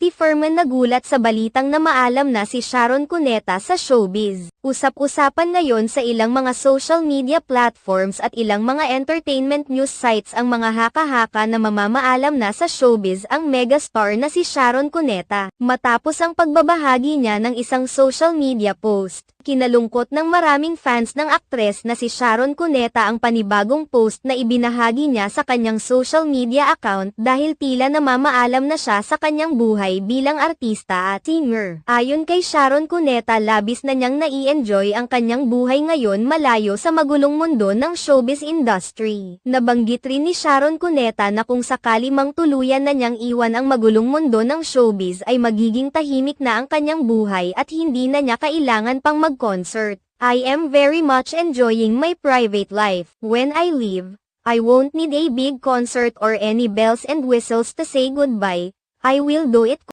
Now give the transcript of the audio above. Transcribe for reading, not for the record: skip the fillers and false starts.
Christy Ferman nagulat sa balitang na maalam na si Sharon Cuneta sa showbiz. Usap-usapan ngayon sa ilang mga social media platforms at ilang mga entertainment news sites ang mga haka-haka na mamamaalam na sa showbiz ang megastar na si Sharon Cuneta. Matapos ang pagbabahagi niya ng isang social media post, kinalungkot ng maraming fans ng aktres na si Sharon Cuneta ang panibagong post na ibinahagi niya sa kanyang social media account dahil tila namamaalam na siya sa kanyang buhay bilang artista at singer. Ayon kay Sharon Cuneta, labis na niyang nai-enjoy ang kanyang buhay ngayon malayo sa magulong mundo ng showbiz industry. Nabanggit rin ni Sharon Cuneta na kung sakali mang tuluyan na niyang iwan ang magulong mundo ng showbiz ay magiging tahimik na ang kanyang buhay at hindi na niya kailangan pang mag-concert. I am very much enjoying my private life. When I leave, I won't need a big concert or any bells and whistles to say goodbye. I will do it